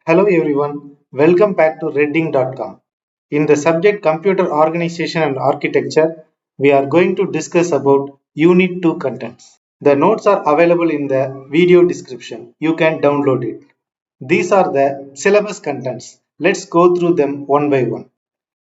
Hello everyone, welcome back to redding.com. In the subject Computer Organization and Architecture, we are going to discuss about Unit 2 contents. The notes are available in the video description. You can download it. These are the syllabus contents. Let's go through them one by one.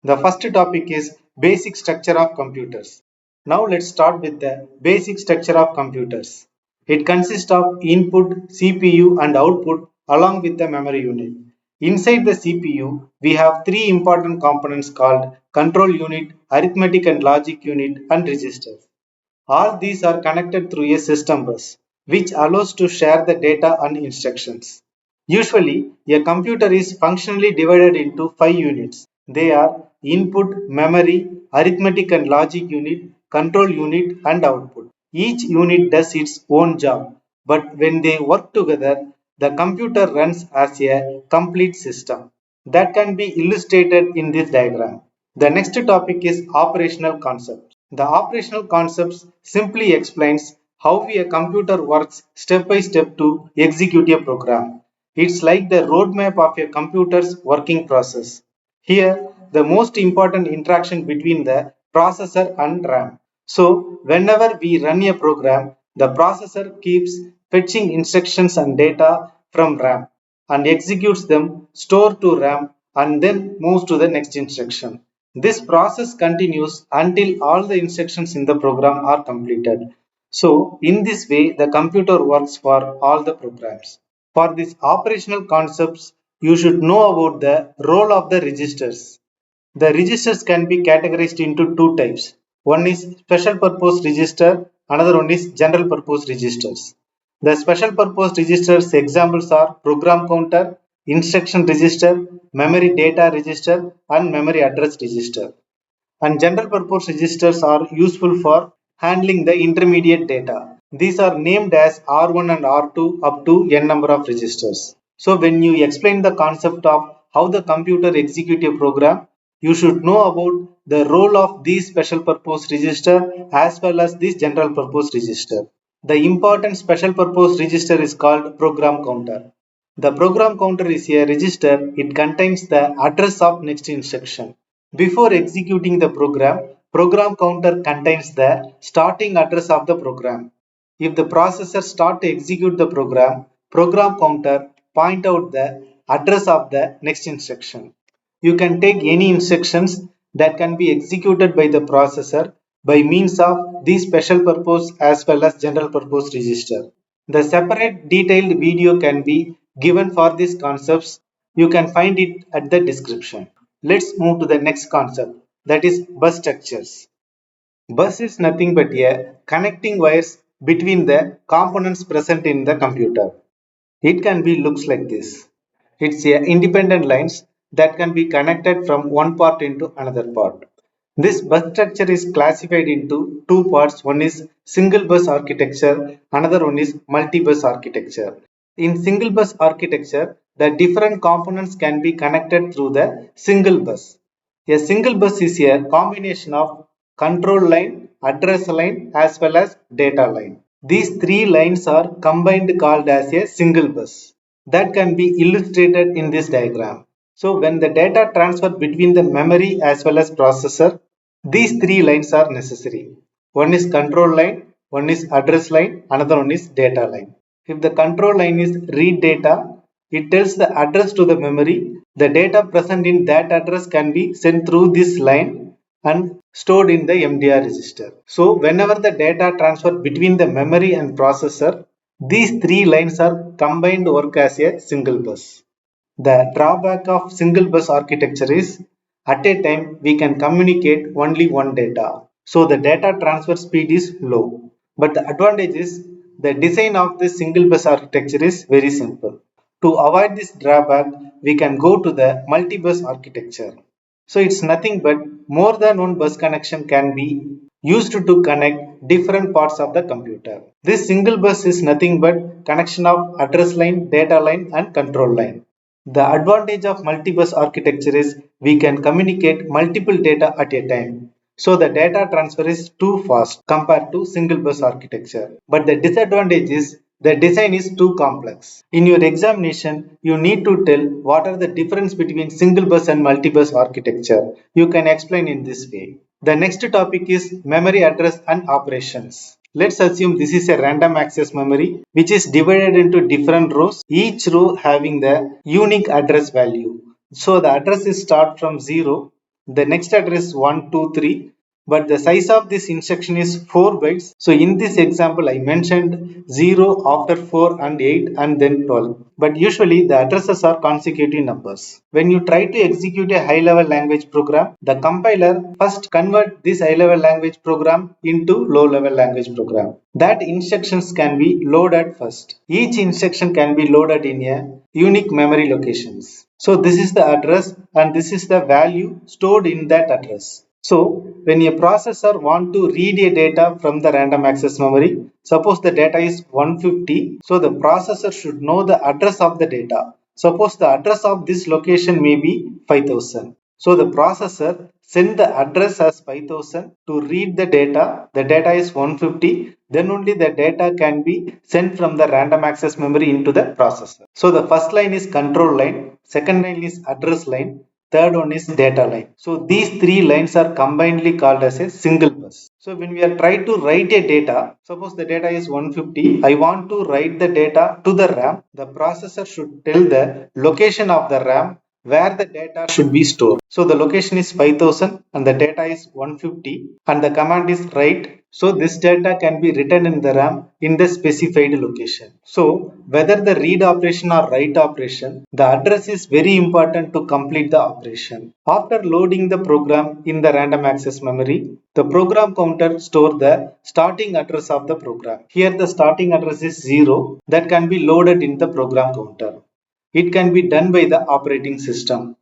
The first topic is basic structure of computers. Now let's start with the basic structure of computers. It consists of input, CPU and output along with the memory unit. Inside the CPU, we have three important components called control unit, arithmetic and logic unit and registers. All these are connected through a system bus, which allows to share the data and instructions. Usually, a computer is functionally divided into five units. They are input, memory, arithmetic and logic unit, control unit, and output. Each unit does its own job, but when they work together, the computer runs as a complete system. That can be illustrated in this diagram. The next topic is operational concepts. The operational concepts simply explains how a computer works step by step to execute a program. It's like the roadmap of a computer's working process. Here, the most important interaction between the processor and RAM. So, whenever we run a program, the processor keeps fetching instructions and data from RAM and executes them, store to RAM, and then moves to the next instruction. This process continues until all the instructions in the program are completed. So, in this way, the computer works for all the programs. For these operational concepts, you should know about the role of the registers. The registers can be categorized into two types. One is special purpose register, another one is general purpose registers. The special purpose registers examples are program counter, instruction register, memory data register, and memory address register. And general purpose registers are useful for handling the intermediate data. These are named as R1 and R2 up to n number of registers. So when you explain the concept of how the computer execute a program, you should know about the role of these special purpose register as well as this general purpose register. The important special purpose register is called program counter. The program counter is a register. It contains the address of next instruction. Before executing the program counter contains the starting address of the program. If the processor start to execute the program counter point out the address of the next instruction. You can take any instructions that can be executed by the processor by means of these special purpose as well as general purpose register. The separate detailed video can be given for these concepts. You can find it at the description. Let's move to the next concept, that is bus structures. Bus is nothing but a connecting wires between the components present in the computer. It can be looks like this. It's a independent lines that can be connected from one part into another part. This bus structure is classified into two parts. One is single bus architecture, another one is multi-bus architecture. In single bus architecture, the different components can be connected through the single bus. A single bus is a combination of control line, address line as well as data line. These three lines are combined called as a single bus. That can be illustrated in this diagram. So when the data transfer between the memory as well as processor, these three lines are necessary. One is control line, one is address line, another one is data line. If the control line is read data, it tells the address to the memory. The data present in that address can be sent through this line and stored in the MDR register. So whenever the data transfer between the memory and processor, these three lines are combined to work as a single bus. The drawback of single bus architecture is at a time we can communicate only one data. So the data transfer speed is low. But the advantage is the design of this single bus architecture is very simple. To avoid this drawback, we can go to the multi-bus architecture. So it's nothing but more than one bus connection can be used to connect different parts of the computer. This single bus is nothing but connection of address line, data line and control line. The advantage of multi-bus architecture is we can communicate multiple data at a time. So the data transfer is too fast compared to single bus architecture. But the disadvantage is The design is too complex. In your examination, you need to tell what are the difference between single bus and multi-bus architecture. You can explain in this way. The next topic is memory address and operations. Let's assume this is a random access memory which is divided into different rows, each row having the unique address value. So the addresses start from 0, the next address 1, 2, 3, but the size of this instruction is 4 bytes. So in this example I mentioned 0 after 4 and 8 and then 12. But usually the addresses are consecutive numbers. When you try to execute a high level language program, the compiler first convert this high level language program into low level language program. That instructions can be loaded first. Each instruction can be loaded in a unique memory locations. So this is the address and this is the value stored in that address. So when a processor want to read a data from the random access memory, suppose the data is 150, so the processor should know the address of the data. Suppose the address of this location may be 5000. So the processor send the address as 5000 to read the data. The data is 150. Then only the data can be sent from the random access memory into the processor. So the first line is control line, second line is address line, third one is data line. So these three lines are combinedly called as a single bus. So when we are trying to write a data, suppose the data is 150, I want to write the data to the RAM. The processor should tell the location of the RAM where the data should be stored. So the location is 5000 and the data is 150 and the command is write. So this data can be written in the RAM in the specified location. So whether the read operation or write operation, the address is very important to complete the operation. After loading the program in the random access memory, the program counter stores the starting address of the program. Here the starting address is 0 that can be loaded in the program counter. It can be done by the operating system.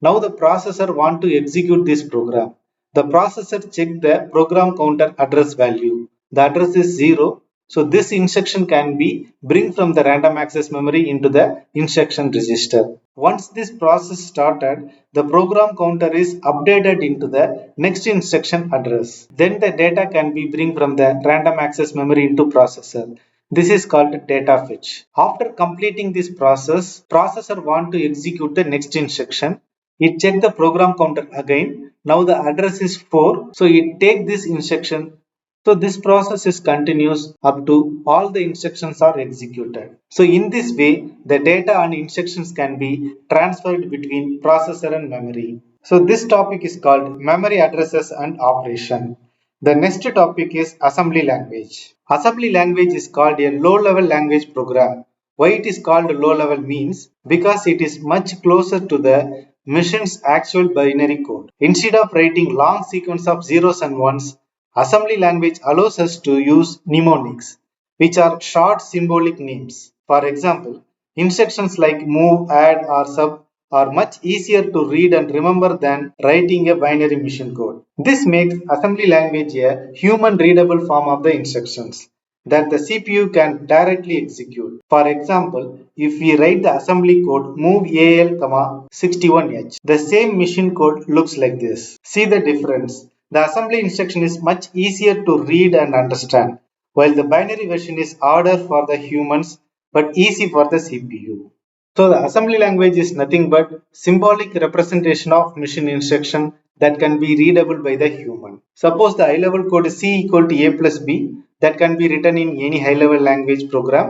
Now the processor want to execute this program. The processor check the program counter address value. The address is 0. So this instruction can be bring from the random access memory into the instruction register. Once this process started, the program counter is updated into the next instruction address. Then the data can be bring from the random access memory into processor. This is called data fetch. After completing this process, processor want to execute the next instruction. It check the program counter again. Now the address is 4. So it take this instruction. So this process is continuous up to all the instructions are executed. So in this way, the data and instructions can be transferred between processor and memory. So this topic is called memory addresses and operation. The next topic is assembly language. Assembly language is called a low-level language program. Why it is called low-level means because it is much closer to the machine's actual binary code. Instead of writing long sequence of zeros and ones, assembly language allows us to use mnemonics, which are short symbolic names. For example, instructions like move, add, or sub are much easier to read and remember than writing a binary machine code. This makes assembly language a human readable form of the instructions that the CPU can directly execute. For example, if we write the assembly code move AL, 61H, the same machine code looks like this. See the difference. The assembly instruction is much easier to read and understand, while the binary version is harder for the humans but easy for the CPU. So the assembly language is nothing but symbolic representation of machine instruction that can be readable by the human. Suppose the high level code is C equal to A plus B that can be written in any high level language program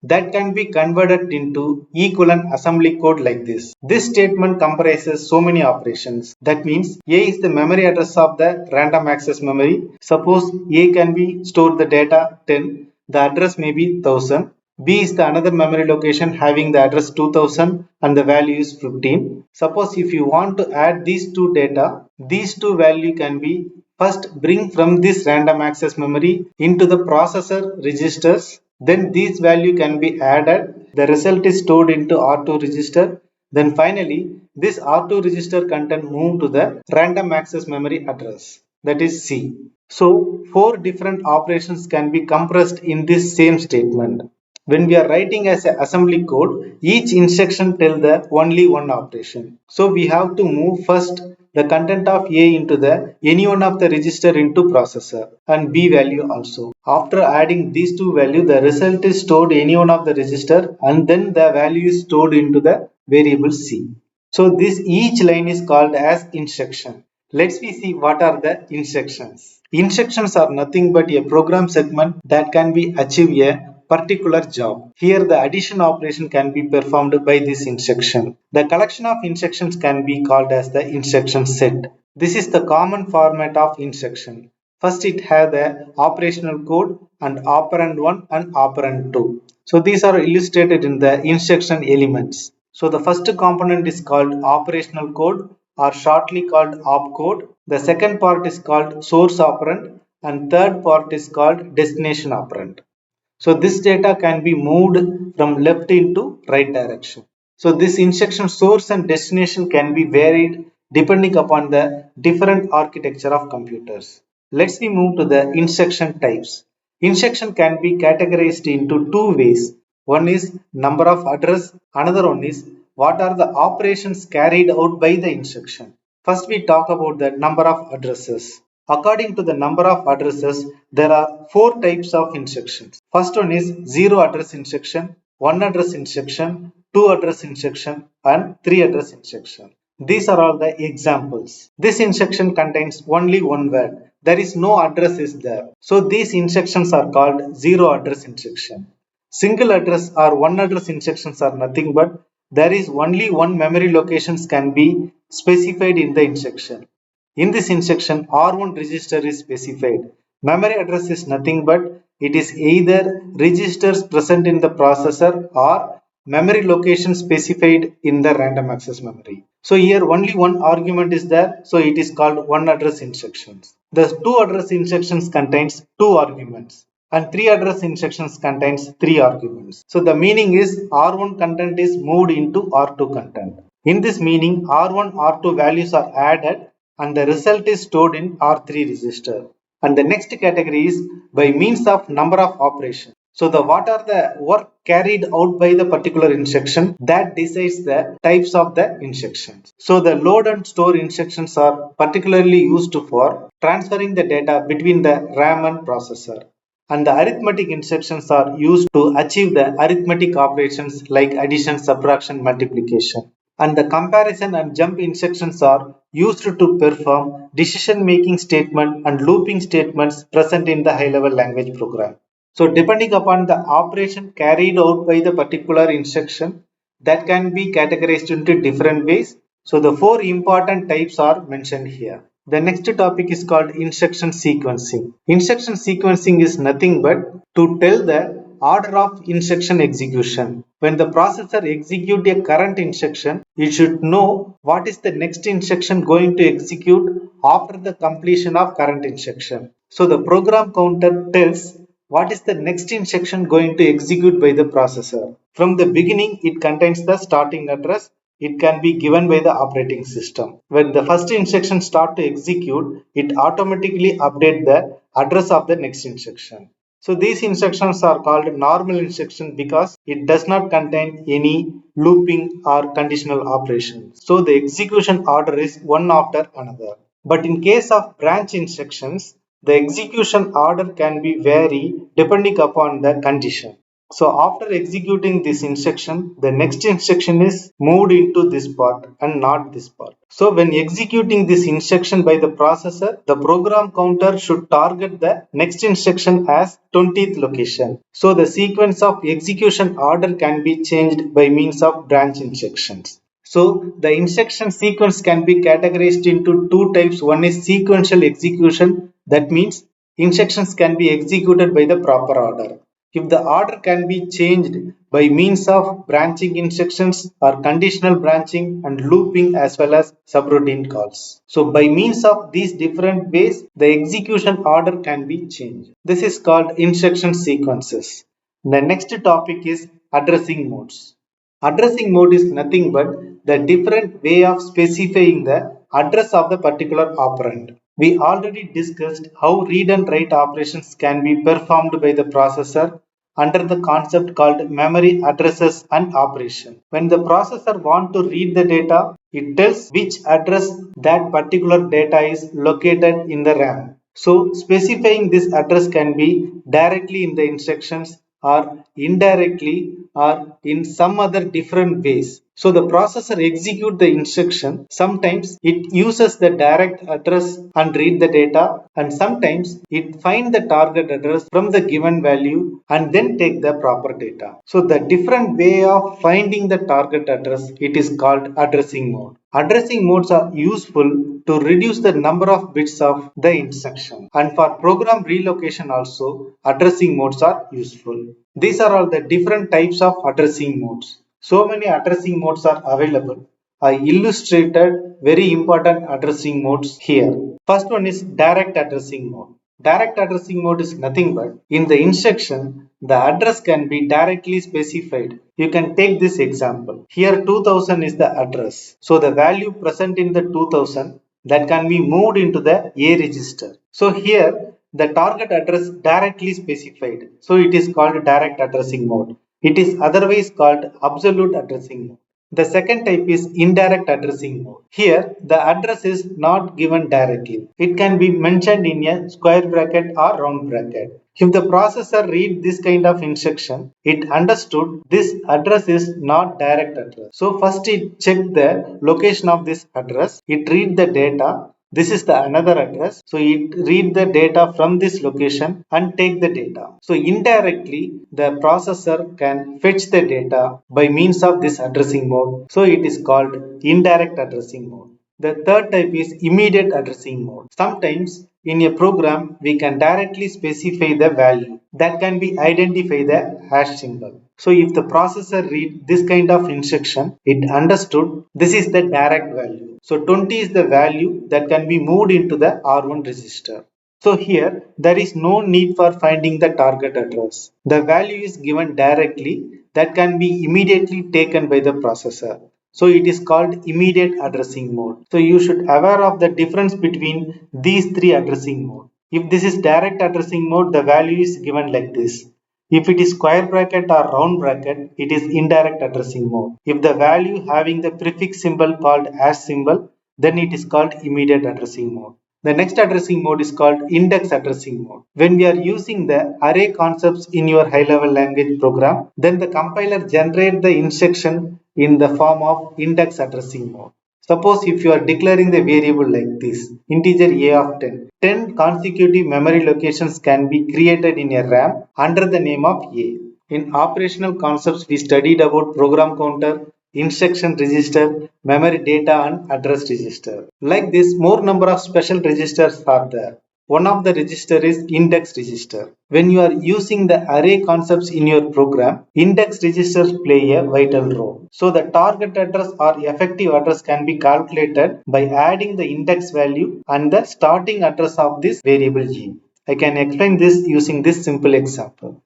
that can be converted into equivalent assembly code like this. This statement comprises so many operations. That means A is the memory address of the random access memory. Suppose A can be stored the data 10, the address may be 1000. B is the another memory location having the address 2000 and the value is 15. Suppose if you want to add these two data, these two value can be first bring from this random access memory into the processor registers. Then this value can be added. The result is stored into R2 register. Then finally, this R2 register content move to the random access memory address, that is C. So, four different operations can be compressed in this same statement. When we are writing as an assembly code, each instruction tells the only one operation. So we have to move first the content of A into the any one of the register into processor and B value also. After adding these two values, the result is stored any one of the register and then the value is stored into the variable C. So this each line is called as instruction. Let's we see what are the instructions. Instructions are nothing but a program segment that can be achieve a particular job. Here the addition operation can be performed by this instruction. The collection of instructions can be called as the instruction set. This is the common format of instruction. First it has the operational code and operand 1 and operand 2. So these are illustrated in the instruction elements. So the first component is called operational code or shortly called opcode. The second part is called source operand and third part is called destination operand. So this data can be moved from left into right direction. So this instruction source and destination can be varied depending upon the different architecture of computers. Let's we move to the instruction types. Instruction can be categorized into two ways. One is number of address, another one is what are the operations carried out by the instruction. First we talk about the number of addresses. According to the number of addresses, there are four types of instructions. First one is zero address instruction, one address instruction, two address instruction, and three address instruction. These are all the examples. This instruction contains only one word. There is no address is there. So these instructions are called zero address instruction. Single address or one address instructions are nothing but there is only one memory locations can be specified in the instruction. In this instruction, R1 register is specified. Memory address is nothing but it is either registers present in the processor or memory location specified in the random access memory. So here only one argument is there, so it is called one address instructions. The two address instructions contains two arguments and three address instructions contains three arguments. So the meaning is R1 content is moved into R2 content. In this meaning, R1, R2 values are added and the result is stored in R3 register. And the next category is by means of number of operations. So what are the work carried out by the particular instruction that decides the types of the instructions. So the load and store instructions are particularly used for transferring the data between the RAM and processor. And the arithmetic instructions are used to achieve the arithmetic operations like addition, subtraction, multiplication. And the comparison and jump instructions are used to perform decision-making statement and looping statements present in the high-level language program. So depending upon the operation carried out by the particular instruction, that can be categorized into different ways. So the four important types are mentioned here. The next topic is called instruction sequencing. Instruction sequencing is nothing but to tell the order of instruction execution. When the processor executes a current instruction, it should know what is the next instruction going to execute after the completion of current instruction. So the program counter tells what is the next instruction going to execute by the processor. From the beginning, it contains the starting address. It can be given by the operating system. When the first instruction starts to execute, it automatically updates the address of the next instruction. So these instructions are called normal instruction because it does not contain any looping or conditional operations. So the execution order is one after another. But in case of branch instructions, the execution order can be vary depending upon the condition. So after executing this instruction, the next instruction is moved into this part and not this part. So when executing this instruction by the processor, the program counter should target the next instruction as 20th location. So the sequence of execution order can be changed by means of branch instructions. So the instruction sequence can be categorized into two types. One is sequential execution. That means instructions can be executed by the proper order. If the order can be changed by means of branching instructions or conditional branching and looping as well as subroutine calls. So by means of these different ways, the execution order can be changed. This is called instruction sequences. The next topic is addressing modes. Addressing mode is nothing but the different way of specifying the address of the particular operand. We already discussed how read and write operations can be performed by the processor under the concept called memory addresses and operation. When the processor wants to read the data, it tells which address that particular data is located in the RAM. So specifying this address can be directly in the instructions or indirectly or in some other different ways. So the processor execute the instruction. Sometimes it uses the direct address and read the data, and sometimes it find the target address from the given value and then take the proper data. So the different way of finding the target address, it is called addressing mode. Addressing modes are useful to reduce the number of bits of the instruction, and for program relocation also addressing modes are useful. These are all the different types of addressing modes. So many addressing modes are available. I illustrated very important addressing modes here. First one is direct addressing mode. Direct addressing mode is nothing but in the instruction the address can be directly specified. You can take this example. Here 2000 is the address. So the value present in the 2000 that can be moved into the A register. So here the target address directly specified. So it is called direct addressing mode. It is otherwise called absolute addressing mode. The second type is indirect addressing mode. Here, the address is not given directly. It can be mentioned in a square bracket or round bracket. If the processor read this kind of instruction, it understood this address is not direct address. So first it check the location of this address. It read the data. This is the another address. So it read the data from this location and take the data. So indirectly the processor can fetch the data by means of this addressing mode. So it is called indirect addressing mode. The third type is immediate addressing mode. Sometimes in a program we can directly specify the value that can be identify the hash symbol. So if the processor read this kind of instruction, it understood this is the direct value. So 20 is the value that can be moved into the R1 register. So here there is no need for finding the target address. The value is given directly that can be immediately taken by the processor. So it is called immediate addressing mode. So you should aware of the difference between these three addressing mode. If this is direct addressing mode, the value is given like this. If it is square bracket or round bracket, it is indirect addressing mode. If the value having the prefix symbol called as symbol, then it is called immediate addressing mode. The next addressing mode is called index addressing mode. When we are using the array concepts in your high-level language program, then the compiler generates the instruction in the form of index addressing mode. Suppose if you are declaring the variable like this, integer a of 10, 10 consecutive memory locations can be created in a RAM under the name of A. In operational concepts, we studied about program counter, instruction register, memory data and address register. Like this, more number of special registers are there. One of the register is index register. When you are using the array concepts in your program, index registers play a vital role. So the target address or effective address can be calculated by adding the index value and the starting address of this variable G. I can explain this using this simple example.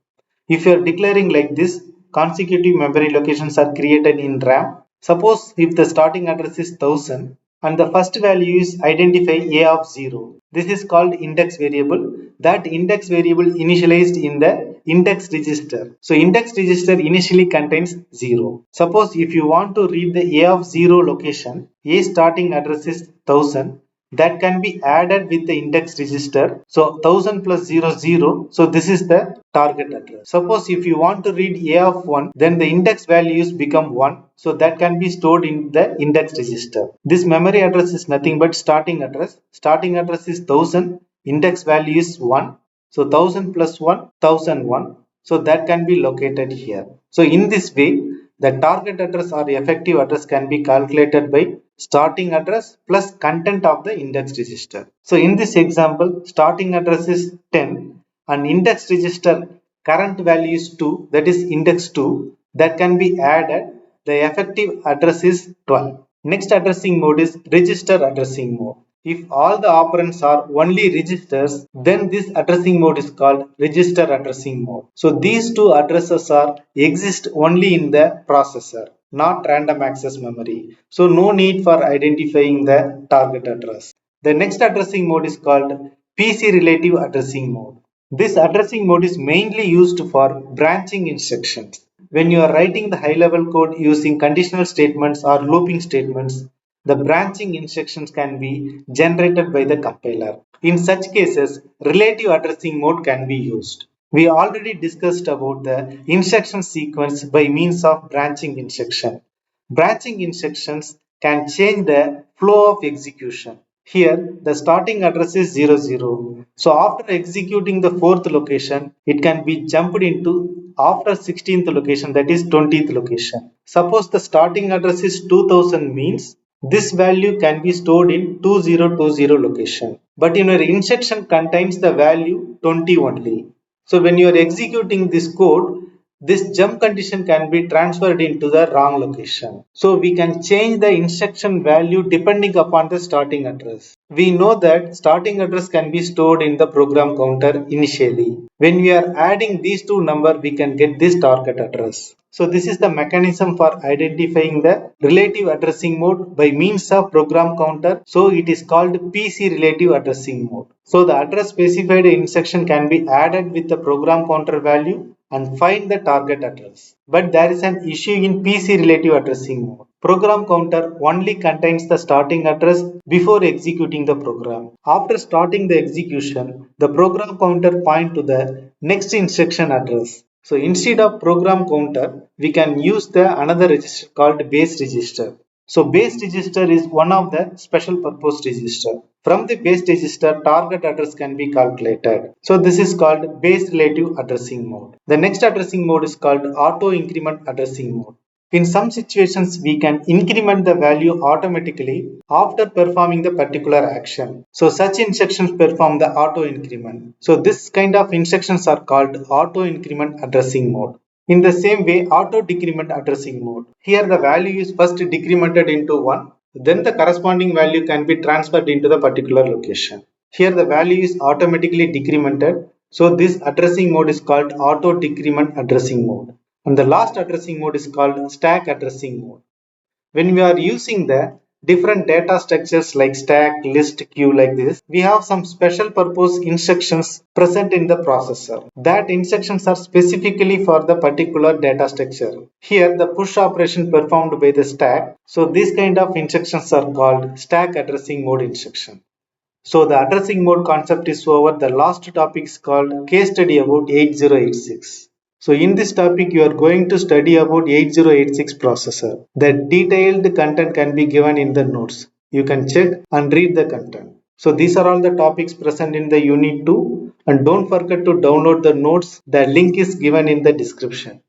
If you are declaring like this, consecutive memory locations are created in RAM. Suppose if the starting address is 1000 and the first value is identify A of 0. This is called index variable. That index variable initialized in the index register. So index register initially contains 0. Suppose if you want to read the A of 0 location, A starting address is 1000. That can be added with the index register. So 1000 plus 00. So this is the target address. Suppose if you want to read A of 1, then the index values become 1. So that can be stored in the index register. This memory address is nothing but starting address. Starting address is 1000. Index value is 1. So 1000 plus 1, 1001. So that can be located here. So in this way, the target address or effective address can be calculated by starting address plus content of the index register. So in this example, starting address is 10 and index register current value is 2, that is index 2, that can be added. The effective address is 12. Next addressing mode is register addressing mode. If all the operands are only registers, then this addressing mode is called register addressing mode. So these two addresses exist only in the processor, not random access memory. So no need for identifying the target address. The next addressing mode is called PC relative addressing mode. This addressing mode is mainly used for branching instructions. When you are writing the high-level code using conditional statements or looping statements, the branching instructions can be generated by the compiler. In such cases, relative addressing mode can be used. We already discussed about the instruction sequence by means of branching instruction. Branching instructions can change the flow of execution. Here, the starting address is 00. So after executing the fourth location, it can be jumped into after 16th location, that is 20th location. Suppose the starting address is 2000 means this value can be stored in 2020 location. But in your instruction contains the value 20 only. So when you are executing this code, this jump condition can be transferred into the wrong location. So we can change the instruction value depending upon the starting address. We know that starting address can be stored in the program counter initially. When we are adding these two numbers, we can get this target address. So this is the mechanism for identifying the relative addressing mode by means of program counter. So it is called PC relative addressing mode. So the address specified instruction can be added with the program counter value and find the target address. But there is an issue in PC relative addressing mode. Program counter only contains the starting address before executing the program. After starting the execution, the program counter points to the next instruction address. So instead of program counter, we can use the another register called base register. So base register is one of the special purpose register. From the base register, target address can be calculated. So this is called base relative addressing mode. The next addressing mode is called auto increment addressing mode. In some situations, we can increment the value automatically after performing the particular action. So such instructions perform the auto increment. So this kind of instructions are called auto increment addressing mode. In the same way, auto decrement addressing mode. Here the value is first decremented into 1, then the corresponding value can be transferred into the particular location. Here the value is automatically decremented. So this addressing mode is called auto decrement addressing mode. And the last addressing mode is called stack addressing mode. When we are using the different data structures like stack, list, queue like this, we have some special purpose instructions present in the processor. That instructions are specifically for the particular data structure. Here the push operation performed by the stack. So these kind of instructions are called stack addressing mode instruction. So the addressing mode concept is over. The last topic is called case study about 8086. So in this topic, you are going to study about 8086 processor. The detailed content can be given in the notes. You can check and read the content. So these are all the topics present in the unit 2, and don't forget to download the notes. The link is given in the description.